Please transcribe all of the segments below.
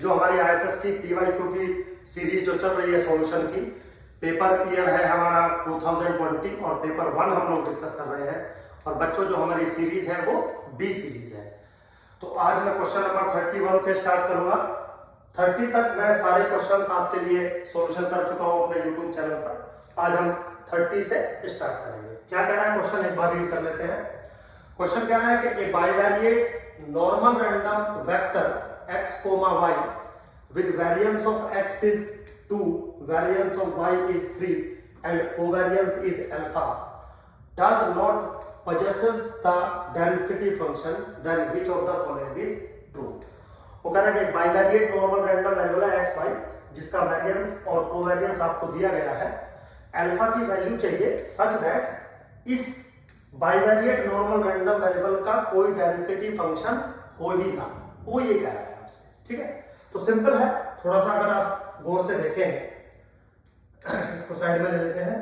जो हमारी ISS की PYQ की सीरीज जो चल रही है सॉल्यूशन की, पेपर ईयर है हमारा 2020 और पेपर 1 हम लोग डिस्कस कर रहे हैं। और बच्चों जो हमारी सीरीज है वो B सीरीज है। तो आज मैं क्वेश्चन नंबर 31 से स्टार्ट करूंगा। 30 तक मैं सारे क्वेश्चंस आपके लिए सॉल्यूशन कर चुका हूं अपने यूट्यूब चैनल पर। आज हम 30 से स्टार्ट करेंगे। क्या कह रहा है क्वेश्चन, एक बार रीड कर लेते हैं। क्वेश्चन कह रहा है कि a bivariate normal random vector x, y with variance of x is 2, variance of y is 3 and covariance is alpha does not possesses the density function, then which of the following is true? वो कह रहा है कि bivariate normal random variable है x, y जिसका variance और covariance आपको दिया गया है। अल्फा की वैल्यू चाहिए सच दैट इस बाइवेरिएट नॉर्मल रैंडम वेरिएबल का कोई डेंसिटी फंक्शन हो ही ना, वो ये कह रहा है आपसे। ठीक है, तो सिंपल है। थोड़ा सा अगर आप गौर से देखें, इसको साइड में ले लेते हैं।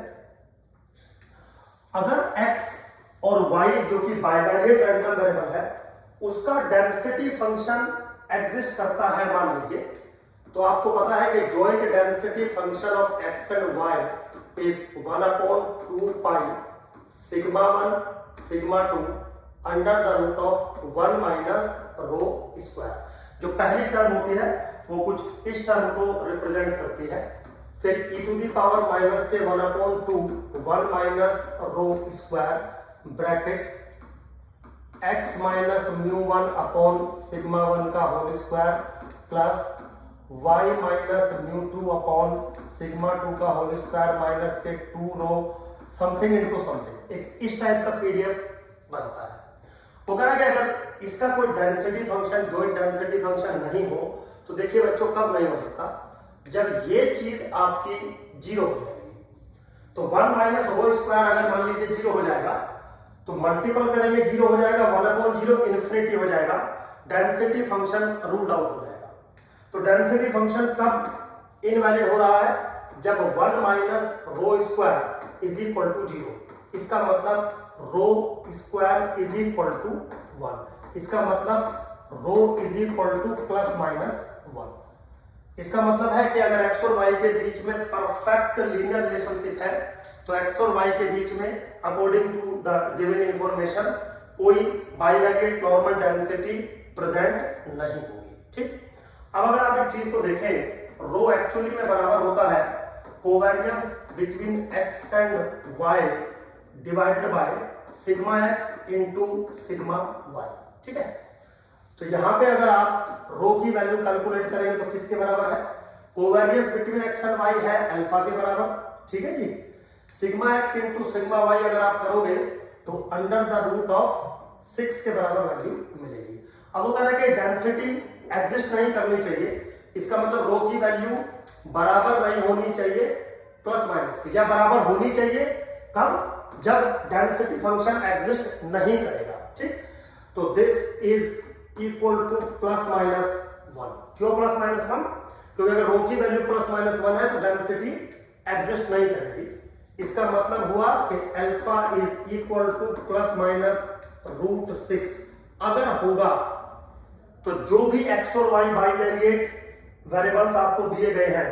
अगर x और y जो कि बाइवेरिएट रैंडम वेरिएबल है उसका डेंसिटी फंक्शन एग्जिस्ट करता है, मान लीजिए, तो आपको पता है कि joint density function of x and y is 1/2 pi sigma 1 sigma 2 under the root of 1 minus rho square. जो पहली टर्म होती है वो कुछ इस टर्म को रिप्रेजेंट करती है। फिर e to the power minus के 1/2 1 minus rho square bracket x minus mu 1 upon sigma 1 का whole square plus y minus mu 2 upon sigma 2 का होल स्क्वायर माइनस के 2 रो समथिंग इनटू समथिंग। एक इस टाइप का पीडीएफ बनता है। वो कह रहा है कि अगर इसका कोई density function, joint density function नहीं हो तो देखिए बच्चों कब नहीं हो सकता, जब ये चीज आपकी जीरो हो जाएगी। तो 1 माइनस रो स्क्वायर अगर मान लीजिए जीरो हो जाएगा तो मल्टीपल करेंगे जीरो हो जाएगा, 1/0 इन्फिनिटी हो जाएगा, डेंसिटी फंक्शन रूट आउट हो जाएगा। तो डेंसिटी फंक्शन कब इनवैलिड हो रहा है, जब 1 minus rho square is equal to 0। इसका मतलब rho square is equal to 1। इसका मतलब rho is equal to plus minus 1। इसका मतलब है कि अगर x और y के बीच में परफेक्ट लीनियर रिलेशनशिप है तो x और y के बीच में according to the given information कोई बाइवेरिएट नॉर्मल डेंसिटी प्रेजेंट नहीं होगी। ठीक, अब अगर आप एक चीज को देखें, रो एक्चुअली में बराबर होता है covariance between x and y divided by sigma x into sigma y। ठीक है, तो यहां पे अगर आप रो की वैल्यू कैलकुलेट करेंगे तो किसके बराबर है, covariance between x and y है अल्फा के बराबर। ठीक है जी, sigma x into sigma y अगर आप करोगे तो अंडर द रूट ऑफ 6 के बराबर वैल्यू मिलेगी। अब वो कह रहा है कि डेंसिटी एग्जिस्ट नहीं करनी चाहिए, इसका मतलब रो की वैल्यू बराबर नहीं होनी चाहिए प्लस माइनस की, या बराबर होनी चाहिए कब, जब डेंसिटी फंक्शन एग्जिस्ट नहीं करेगा। ठीक, तो this is equal to plus minus 1। क्यों प्लस माइनस 1? क्योंकि अगर रो की वैल्यू प्लस माइनस 1 है तो डेंसिटी एग्जिस्ट नहीं करेगी। इसका मतलब हुआ कि alpha is equal to plus minus root 6। अगर होगा तो जो भी x और y बाइवेरिएट वेरिएबल्स आपको दिए गए हैं,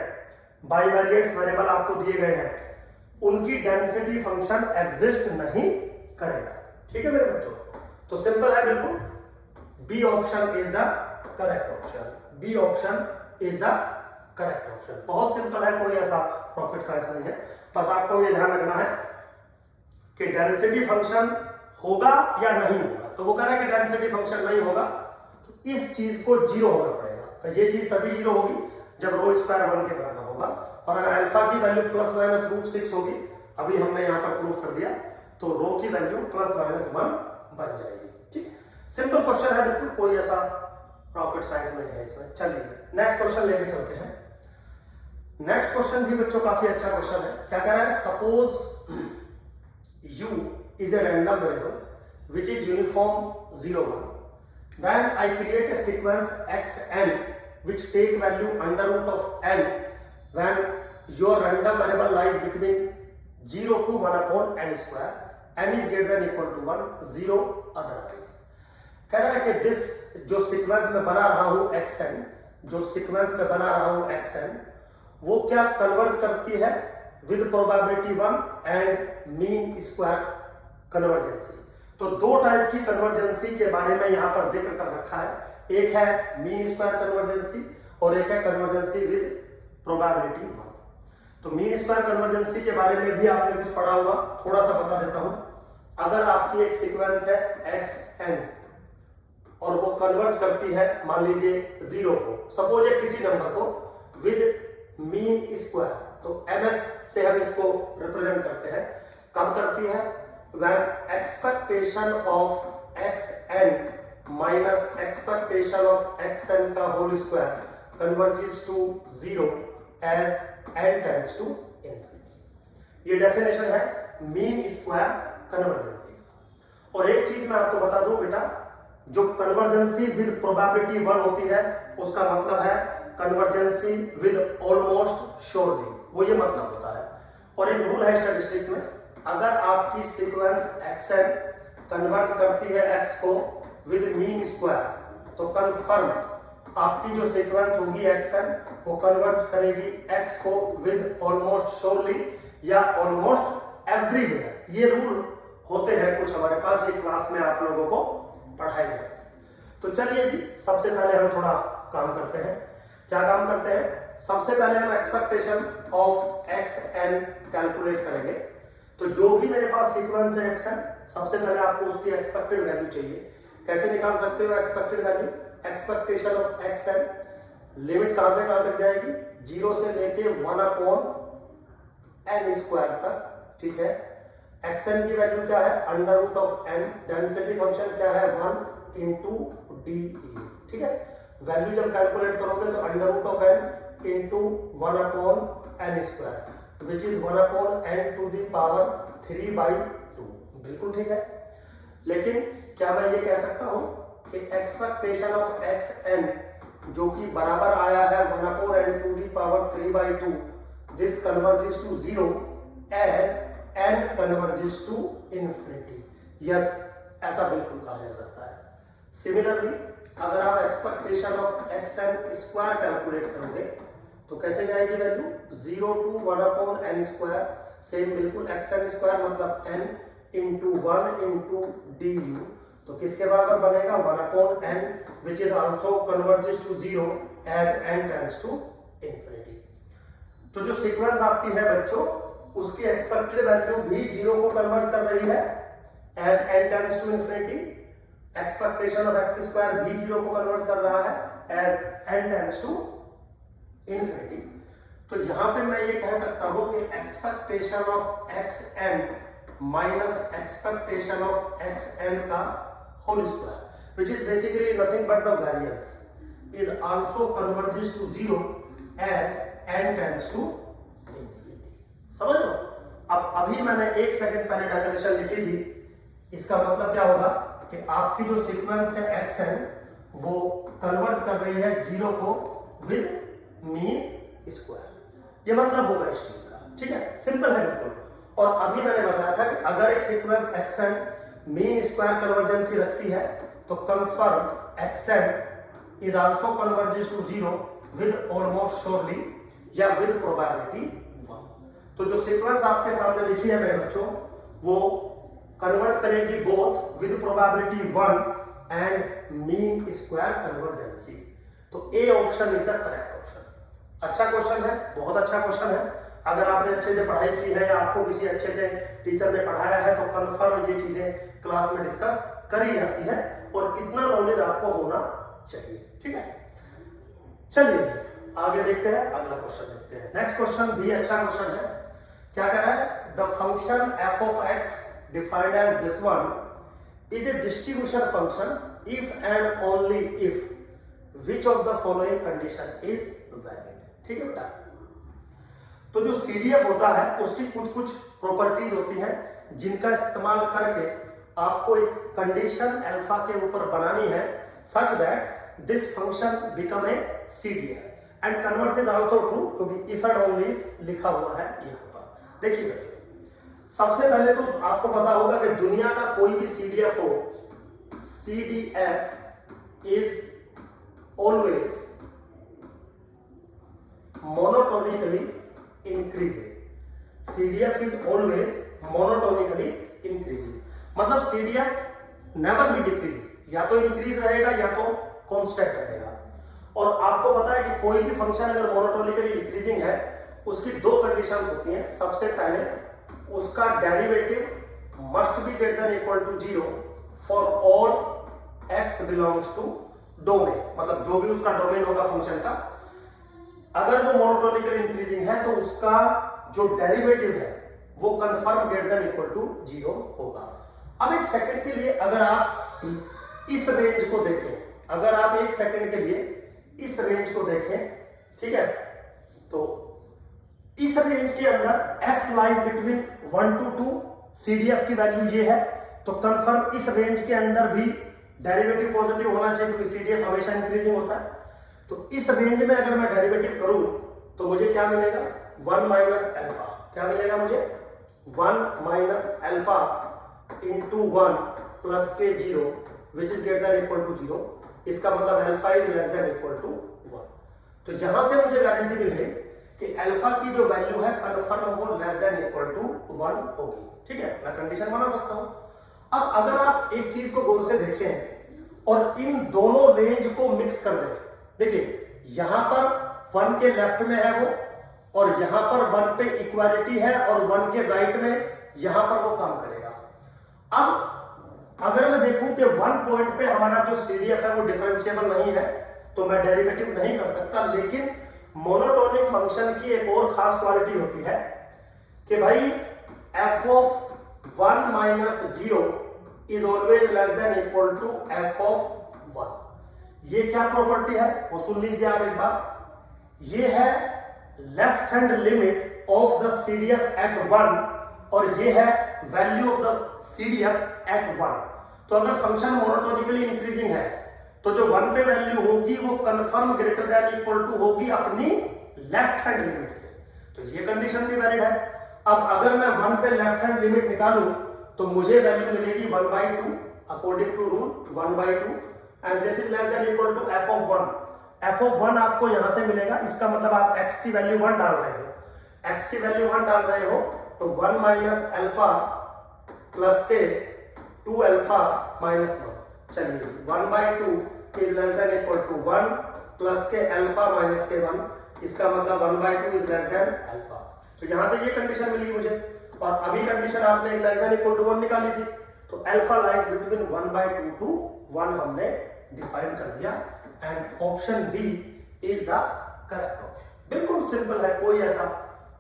बाइवेरिएट्स वेरिएबल आपको दिए गए हैं, उनकी डेंसिटी फंक्शन एग्जिस्ट नहीं करेगा। ठीक है मेरे बच्चों, तो सिंपल है बिल्कुल, B option is the correct option. B option is the correct option. बहुत सिंपल है, कोई ऐसा रॉकेट साइंस नहीं है। बस आपको ये ध्यान रखना है कि डेंसिटी फंक्शन होगा या नहीं होगा। तो वो कह रहा है कि डेंसिटी फंक्शन नहीं होगा तो इस चीज को जीरो होना पड़ेगा। ये चीज तभी जीरो होगी जब रो स्क्वायर 1 के बराबर होगा, और अगर अल्फा की वैल्यू प्लस माइनस रूट 6 होगी, अभी हमने यहाँ पर प्रूफ कर दिया, तो रो की वैल्यू प्लस माइनस 1 बन जाएगी। ठीक, सिंपल क्वेश्चन है बिल्कुल, कोई ऐसा रॉकेट साइंस नहीं है इसमें। चलिए नेक्स्ट क्वेश्चन लेके चलते हैं। नेक्स्ट क्वेश्चन भी बच्चों काफी अच्छा क्वेश्चन है। क्या कह रहा है, suppose u is a random variable which is uniform 0 1, then I create a sequence xn which take value under root of n when your random variable lies between 0 to 1 upon n square, n is greater than equal to 1, 0 otherwise। कह रहा है कि this जो sequence में बना रहा हूं xn, जो सीक्वेंस में बना रहा हूं xn, वो क्या कन्वर्ज करती है with probability 1 and mean square convergency. तो दो टाइप की कन्वर्जेंसी के बारे में यहां पर जिक्र कर रखा है, एक है मीन स्क्वायर कन्वर्जेंसी और एक है कन्वर्जेंसी विद प्रोबेबिलिटी 1। तो मीन स्क्वायर कन्वर्जेंसी के बारे में भी आपने कुछ पढ़ा होगा, थोड़ा सा बता देता हूं। अगर आपकी एक सीक्वेंस है xn और वो कन्वर्ज करती है मान लीजिए 0 को, सपोज किसी नंबर को, विद मीन स्क्वायर, तो ms से हम इसको रिप्रेजेंट करते हैं, कब करती है? when expectation of xn minus expectation of xn का होल स्क्वायर converges to 0 as n tends to infinity। ये डेफिनेशन है मीन स्क्वायर कन्वर्जेंसी का। और एक चीज मैं आपको बता दूं बेटा, जो कन्वर्जेंसी विद प्रोबेबिलिटी 1 होती है उसका मतलब है कन्वर्जेंसी विद ऑलमोस्ट श्योरली, वो ये मतलब होता है। और एक रूल है स्टैटिस्टिक्स में, अगर आपकी सीक्वेंस xn कन्वर्ज करती है x को विद मीन स्क्वायर, तो कंफर्म आपकी जो सीक्वेंस होगी xn वो कन्वर्ज करेगी x को विद ऑलमोस्ट श्योरली या ऑलमोस्ट एवरीवेयर। ये रूल होते हैं कुछ हमारे पास, ये क्लास में आप लोगों को पढ़ाई जाए। तो चलिए जी, सबसे पहले हम थोड़ा काम करते हैं। क्या काम करते हैं? सबसे पहले हम एक्सपेक्टेशन ऑफ xn कैलकुलेट करेंगे। तो जो भी मेरे पास सीक्वेंस है xn, सबसे पहले आपको उसकी एक्सपेक्टेड वैल्यू चाहिए। कैसे निकाल सकते हो expected value? Expectation of xn limit कहां से कहां तक जाएगी? 0 से लेके 1/n स्क्वायर तक, ठीक है। xn की वैल्यू क्या है? Under root of n। Density function क्या है? 1 into d, ठीक है। वैल्यू जब कैलकुलेट करोगे तो under root of n into 1/n square which is 1/n to the power 3/2, बिल्कुल ठीक है। लेकिन क्या मैं ये कह सकता हूं कि एक्सपेक्टेशन ऑफ xn जो कि बराबर आया है 1/n to the power 3/2, this converges to 0 as n converges to infinity. Yes, ऐसा बिल्कुल कहा जा सकता है। सिमिलरली अगर आप expectation of xn square calculate करोगे तो कैसे जाएगी value? 0 to 1/n square, same बिल्कुल xn स्क्वायर मतलब n into 1 into du, तो किसके बराबर बनेगा? 1/n which is also converges to 0 as n tends to infinity। तो जो सीक्वेंस आपकी है बच्चों, उसकी एक्सपेक्टेड वैल्यू भी 0 को कन्वर्ज कर रही है as n tends to infinity। Expectation of x square भी 0 को कन्वर्ज कर रहा है as n tends to infinity। तो यहां पे मैं ये कह सकता हूं कि expectation of xn minus expectation of xn का whole square which is basically nothing but the variance is also converges to 0 as n tends to infinity. समझ लो। अब अभी मैंने 1 सेकंड पहले डेफिनेशन लिखी थी, इसका मतलब क्या होगा कि आपकी जो सीक्वेंस है xn वो कन्वर्ज कर रही है 0 को विद मीन स्क्वायर, ये मतलब होगा इस चीज का, ठीक है। सिंपल है बिल्कुल। और अभी मैंने बताया था कि अगर एक sequence xn mean square convergency रखती है तो confirm xn is also converges to 0 with almost surely या विद प्रोबेबिलिटी 1। तो जो सीक्वेंस आपके सामने लिखी है मेरे बच्चों, वो कन्वर्ज करेगी both with probability 1 and mean square convergency. तो A option is the correct option. अच्छा क्वेश्चन है, बहुत अच्छा क्वेश्चन है। अगर आपने अच्छे से पढ़ाई की है या आपको किसी अच्छे से टीचर ने पढ़ाया है तो कंफर्म ये चीजें क्लास में डिस्कस करी जाती है और इतना नॉलेज आपको होना चाहिए, ठीक है। चलिए आगे देखते हैं, अगला क्वेश्चन देखते हैं। नेक्स्ट क्वेश्चन भी अच्छा क्वेश्चन है। क्या कह रहा है? The function f of x defined as this one is a distribution function if and only if which of the following condition is valid। ठीक है बेटा। तो जो CDF होता है उसकी कुछ कुछ प्रॉपर्टीज होती हैं जिनका इस्तेमाल करके आपको एक कंडीशन अल्फा के ऊपर बनानी है such that this function become a CDF and converse is also true, क्योंकि इफ एंड ओनली इफ लिखा हुआ है यहाँ पर। देखिए बच्चों, सबसे पहले तो आपको पता होगा कि दुनिया का कोई भी CDF हो, CDF is always monotonically increasing. CDF is always monotonically increasing. मतलब CDF never be decrease, या तो इंक्रीज रहेगा या तो कांस्टेंट रहेगा। और आपको पता है कि कोई भी फंक्शन अगर मोनोटोनिकली इंक्रीजिंग है उसकी दो कंडीशन होती हैं। सबसे पहले उसका derivative must be greater than equal to 0 for all x belongs to domain, मतलब जो भी उसका डोमेन होगा फंक्शन का, अगर वो मोनोटोनिकली इंक्रीजिंग है तो उसका जो डेरिवेटिव है वो confirm greater than equal to 0 होगा। अब एक सेकंड के लिए अगर आप इस रेंज को देखें, अगर आप एक सेकंड के लिए इस रेंज को देखें, ठीक है, तो इस रेंज के अंदर x lies between 1 to 2, CDF की वैल्यू ये है, तो कंफर्म इस रेंज के अंदर भी डेरिवेटिव पॉजिटिव होना चाहिए क्योंकि CDF हमेशा इंक्रीजिंग होता है। तो इस रेंज में अगर मैं डेरिवेटिव करूं तो मुझे क्या मिलेगा, 1 माइनस अल्फा। क्या मिलेगा मुझे, 1 माइनस अल्फा इंटू 1 प्लस के 0 which is greater than equal to 0। इसका मतलब alpha is less than equal to 1। तो यहां से मुझे गारंटी मिल गई कि अल्फा की जो वैल्यू है कंफर्म वो लेस देन इक्वल टू 1 होगी। ठीक है, मैं कंडीशन बना सकता हूं। अब अगर आप एक चीज को गौर से देखें और इन दोनों रेंज को मिक्स कर दें, देखिए यहां पर 1 के लेफ्ट में है वो, और यहां पर 1 पे इक्वालिटी है, और 1 के राइट में यहां पर वो काम करेगा। अब अगर मैं देखूं कि 1 पॉइंट पे हमारा जो CDF है वो डिफरेंशिएबल नहीं है तो मैं डेरिवेटिव नहीं कर सकता, लेकिन मोनोटोनिक फंक्शन की एक और खास क्वालिटी होती है कि भाई f of 1 minus 0 is always less than equal to f of 1। ये क्या प्रॉपर्टी है वो सुन लीजिए आप एक बार। ये है left hand limit of the CDF at 1 और ये है value of the CDF at 1। तो अगर फंक्शन मोनोटोनिकली इंक्रीजिंग है तो जो 1 पे वैल्यू होगी वो confirm greater than equal to होगी अपनी लेफ्ट हैंड लिमिट से। तो ये कंडीशन भी वैलिड है। अब अगर मैं 1 पे लेफ्ट हैंड लिमिट निकालूं तो मुझे वैल्यू मिलेगी 1/2 according to rule 1/2 and this is less than equal to f of 1। f of 1 आपको यहां से मिलेगा, इसका मतलब आप x की वैल्यू 1 डाल रहे हो, x की वैल्यू 1 डाल रहे हो तो 1 माइनस अल्फा प्लस के 2 अल्फा माइनस 1। चलिए 1/2 is less than equal to 1 plus के अल्फा माइनस के 1, इसका मतलब 1/2 इज लेस देन अल्फा। तो यहां से ये कंडीशन मिली मुझे, और अभी कंडीशन आपने लेस देन इक्वल टू 1 निकाली थी, तो अल्फा लाइज बिटवीन 1/2 टू 1 हमने डिफाइन कर दिया and option B is the correct option. बिल्कुल सिंपल है, कोई ऐसा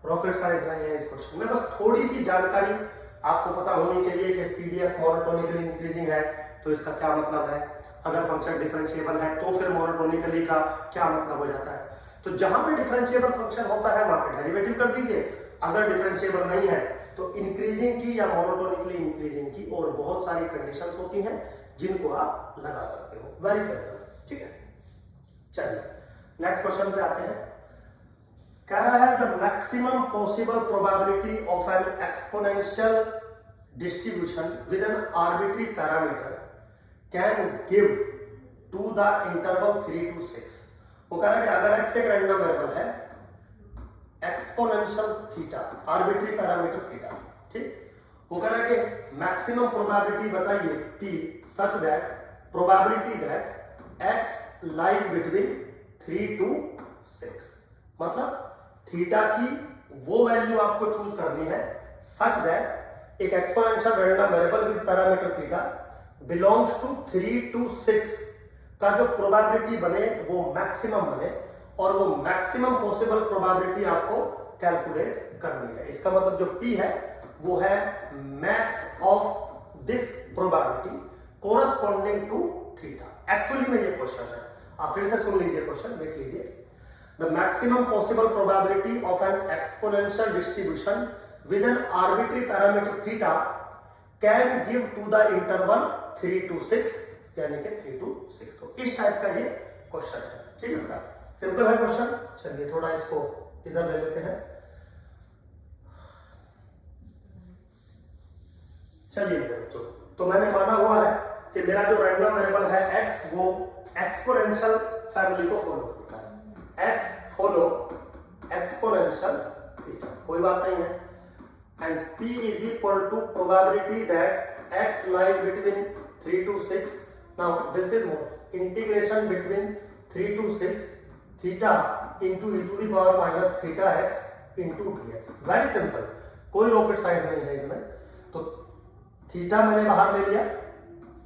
रॉकेट साइंस नहीं है इस क्वेश्चन में, बस थोड़ी सी जानकारी आपको पता होनी चाहिए कि CDF मोनोटोनिकली इंक्रीजिंग है तो इसका क्या मतलब है, अगर फंक्शन डिफरेंशिएबल है तो फिर मोनोटोनिकली का क्या मतलब हो जाता है। तो जहां पे डिफरेंशिएबल फंक्शन होता है वहां पे डेरिवेटिव कर दीजिए, अगर डिफरेंशिएबल नहीं है तो इंक्रीजिंग की या मोनोटोनिकली इंक्रीजिंग की और बहुत सारी कंडीशंस होती हैं जिनको आप लगा सकते हो। वेरी सिंपल, ठीक है। चलिए नेक्स्ट क्वेश्चन पे आते हैं। कह रहा है the maximum possible probability of an exponential distribution with an arbitrary parameter can give to the interval 3 to 6। वो कह रहा है कि अगर x एक रैंडम वेरिएबल है, exponential theta, arbitrary parameter theta, ठीक, वो कह रहा है कि मैक्सिमम प्रोबेबिलिटी बताइए t such that probability that x lies between 3 to 6। मतलब थीटा की वो वैल्यू आपको चूज करनी है सच दैट एक exponential random variable with parameter theta belongs to 3 to 6 का जो प्रोबेबिलिटी बने वो मैक्सिमम बने, और वो मैक्सिमम पॉसिबल प्रोबेबिलिटी आपको कैलकुलेट करनी है। इसका मतलब जो p है वो है max of this probability corresponding to theta. Actually में ये क्वेश्चन है, आप फिर से सुन लीजिए क्वेश्चन, देख लीजिए। The maximum possible probability of an exponential distribution with an arbitrary parameter theta can give to the interval 3 to 6, यानी कि 3 to 6। तो इस टाइप का ये क्वेश्चन है, ठीक है बेटा, सिंपल है क्वेश्चन। चलिए थोड़ा इसको इधर ले लेते हैं। चलिए बच्चों, तो मैंने माना हुआ है कि मेरा जो रैंडम वेरिएबल है x वो एक्सपोनेंशियल फैमिली को फॉलो करता है। x फॉलो एक्सपोनेंशियल थीटा, कोई बात नहीं है। And p is equal to probability that x lies between 3 to 6। Now this is integration between 3 to 6 theta into e to the power minus theta x into dx। Very simple, कोई rocket science नहीं है इसमें। तो theta मैंने बाहर ले लिया,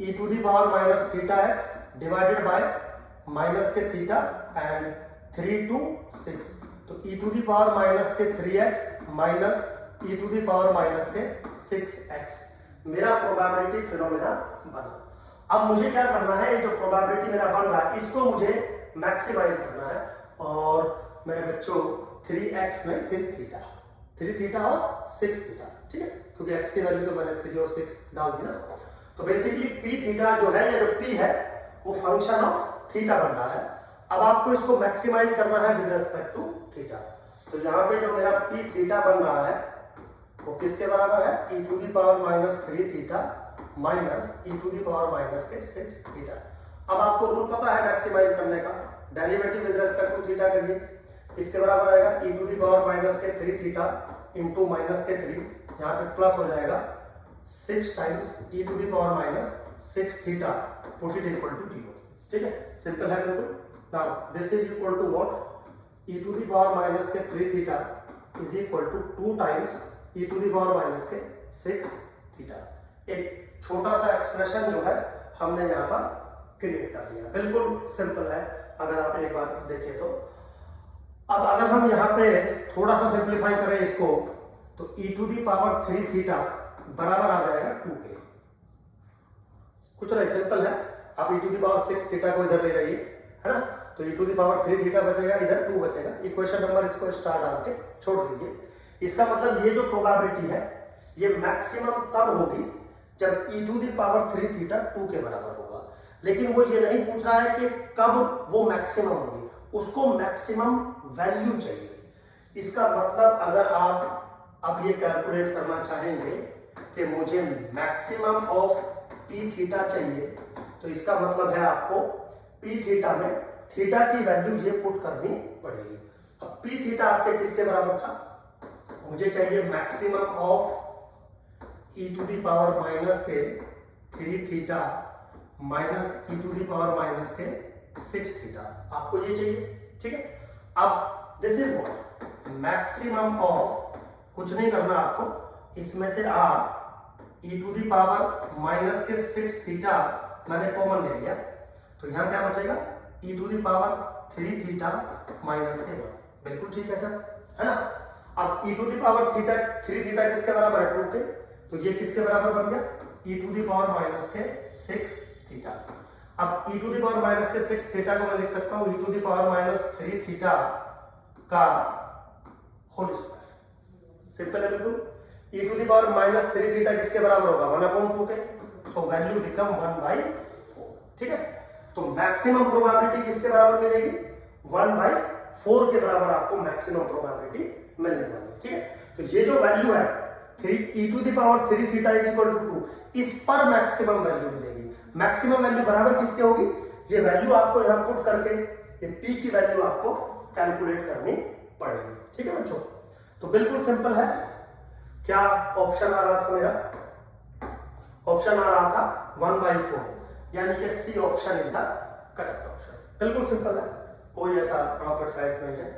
e to the power minus theta x divided by minus के थीटा एंड 3 to 6, तो e to the power minus के 3x minus e to the power minus के 6x मेरा प्रोबेबिलिटी फिनोमेना बना। अब मुझे क्या करना है, ये जो प्रोबेबिलिटी मेरा बन रहा है इसको मुझे मैक्सिमाइज करना है। और मेरे बच्चों 3x में 3 थीटा और 6 थीटा, ठीक है, क्योंकि x की वैल्यू तो मैंने 3 और 6 डाल दी ना। तो बेसिकली p थीटा जो है, ये जो p है वो फंक्शन ऑफ थीटा बन रहा है। अब आपको इसको मैक्सिमाइज करना है विद रिस्पेक्ट टू थीटा। तो यहाँ पे जो मेरा p थीटा बन रहा है वो किसके बराबर है, e to the power minus 3 theta minus e to the power minus के 6 थीटा। अब आपको रूल पता है मैक्सिमाइज करने का, derivative with respect to theta करिए, इसके बराबर आएगा e to the power minus के 3 थीटा इंटू माइनस के 3, यहाँ पे प्लस हो जाएगा 6 times e to the power minus 6 theta, put it equal to 0। ठीक है, सिंपल है बिल्कुल। Now this is equal to what, e to the power minus के 3 theta is equal to 2 times e to the power minus के 6 theta. एक छोटा सा expression जो है हमने यहाँ पर क्रिएट कर दिया, बिल्कुल सिंपल है अगर आप एक बार देखें तो। अब अगर हम यहाँ पे थोड़ा सा सिंप्लीफाई करें इसको, तो e to the power 3 theta बराबर आ जाएगा 2 के। कुछ नहीं, सिंपल है। आप e to the power 6 theta को इधर ले जाइए, है ना, तो e to the power 3 theta बचेगा, इधर 2 बचेगा। इक्वेशन नंबर इसको स्टार डाल के छोड़ दीजिए। इसका मतलब ये जो प्रोबेबिलिटी है ये मैक्सिमम तब होगी जब e to the power 3 theta 2 के बराबर होगा। लेकिन वो ये नहीं पूछ रहा है कि कब वो मैक्सिमम होगी, उसको मैक्सिमम वैल्यू चाहिए। इसका मतलब अगर आप अब ये कैलकुलेट करना चाहेंगे कि मुझे मैक्सिमम ऑफ p थीटा चाहिए, तो इसका मतलब है आपको p थीटा में थीटा की वैल्यू ये पुट करनी पड़ेगी। अब p थीटा आपके किसके बराबर था, मुझे चाहिए maximum of e to the power minus के 3 theta minus e to the power minus के 6 थीटा, आपको ये चाहिए। ठीक है, अब this is what maximum of, कुछ नहीं करना आपको, इसमें से आप e to the power minus के 6 थीटा मैंने कॉमन ले लिया, तो यहाँ क्या बचेगा e to the power 3 theta minus के 1। बिल्कुल ठीक है सर, है ना। अब e to the power 3 theta किसके बराबर है, 2 के, तो ये किसके बराबर बन गया e to the power minus के 6 थीटा। अब e to the power minus के 6 थीटा को मैं लिख सकता हूँ e to the power minus 3 theta का होल स्क्वायर। सिंपल है बिल्कुल। e to the power minus 3 theta किसके बराबर होगा, 1/2 के, सो वैल्यू बिकम 1/4। ठीक है, तो मैक्सिमम प्रोबेबिलिटी किसके बराबर मिलेगी, 1/4 के बराबर आपको मैक्सिमम प्रोबेबिलिटी मिलने वाली है। ठीक है, तो ये जो वैल्यू है e to the power 3 theta is equal to 2, इस पर मैक्सिमम वैल्यू मिलेगी। मैक्सिमम वैल्यू बराबर किसके होगी, ये वैल्यू आपको यहाँ पुट करके ये p की वैल्यू आपको कैलकुलेट करनी पड़ेगी। ठीक है बच्चों, तो बिल्कुल सिंपल है। क्या ऑप्शन आ रहा था मेरा, ऑप्शन आ रहा था 1/4, यानी कि C option is the correct option. बिल्कुल सिंपल है, कोई ऐसा रॉकेट साइंस नहीं है।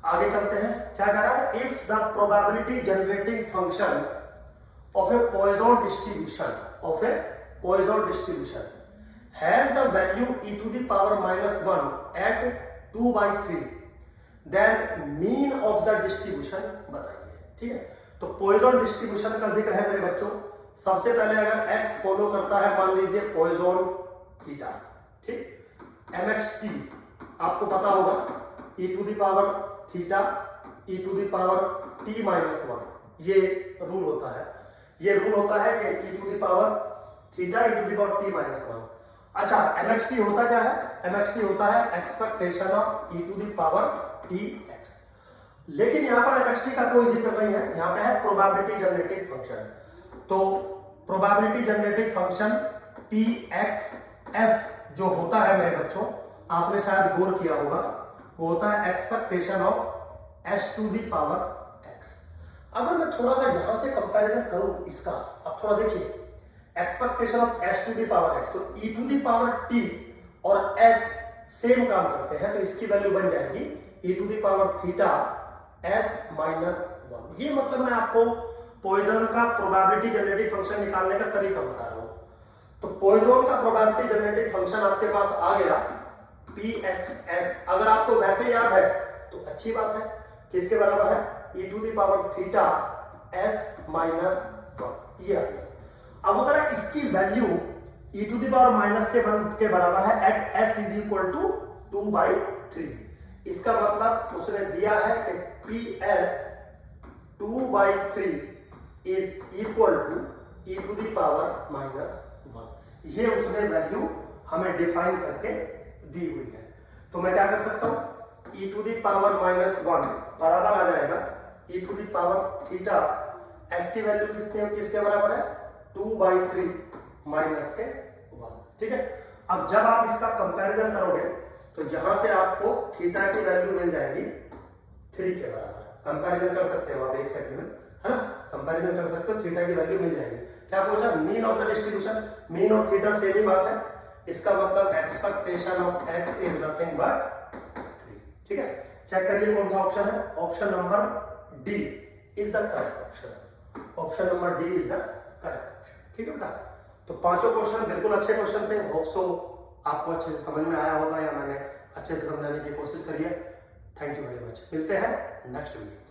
आगे चलते हैं, क्या कह रहा है, if the probability generating function of a Poisson distribution has the value e to the power minus 1 at 2/3, then mean of the distribution बताइए। ठीक है, तो पॉइजन डिस्ट्रीब्यूशन का जिक्र है मेरे बच्चों। सबसे पहले अगर x फॉलो करता है, मान लीजिए पॉइजन थीटा, ठीक, mxt आपको पता होगा e to the power theta e to the power t minus 1, ये रूल होता है। ये रूल होता है कि e to the power theta e to the power t minus 1। अच्छा, mxt होता क्या है, mxt होता है expectation of e to the power tx। लेकिन यहाँ पर mxt का कोई जिक्र नहीं है, यहाँ पे है प्रोबेबिलिटी जनरेटिंग फंक्शन। तो प्रोबेबिलिटी जनरेटिंग फंक्शन pxs जो होता है मेरे बच्चों, आपने शायद गौर किया होगा, वो होता है expectation of S to the power x. अगर मैं थोड़ा सा यहां से कंपैरिजन करूं इसका, अब थोड़ा देखिए, expectation of S to the power X, तो e to the power t और एस सेम काम करते हैं, तो इसकी वैल्यू बन जाएगी e to the power theta S minus 1। ये मतलब मैं आपको पॉइजन का प्रोबेबिलिटी जनरेटिव फंक्शन निकालने का तरीका बता रहा हूं। तो पॉइजन का प्रोबेबिलिटी जनरेटिव फंक्शन आपके पास आ गया पी एक्स एस। अगर आपको वैसे याद है तो अच्छी बात है, किसके बराबर है, e to the power theta S minus 1, ये आ गया। अब अगर इसकी value e to the power minus के बराबर है at S is equal to 2/3, इसका मतलब उसने दिया है कि P S 2/3 is equal to e to the power minus 1। ये उसने वैल्यू हमें डिफाइन करके दी हुई है। तो मैं क्या कर सकता हूं, e to the power minus 1 बराबर आ जाएगा e to the power theta S की वैल्यू कितनी है, किसके बराबर है, 2/3 माइनस के 1। ठीक है, अब जब आप इसका कंपैरिजन करोगे तो यहां से आपको थीटा की वैल्यू मिल जाएगी 3 के बराबर। कंपैरिजन कर सकते हो आप एक सेकंड में, है ना, कंपैरिजन कर सकते हो, थीटा की वैल्यू मिल जाएगी। क्या पूछा, mean of the distribution, mean और थीटा सेम ही बात है, इसका मतलब expectation of x is nothing but 3। ठीक है, चेक करिए कौन सा ऑप्शन है, option number D is the correct option, option number D is the correct option. ठीक है बेटा, तो पांचों क्वेश्चन बिल्कुल अच्छे क्वेश्चन थे, होप सो आपको अच्छे से समझ में आया होगा या मैंने अच्छे से समझाने की कोशिश करी है। थैंक यू वेरी मच, मिलते हैं नेक्स्ट वीडियो।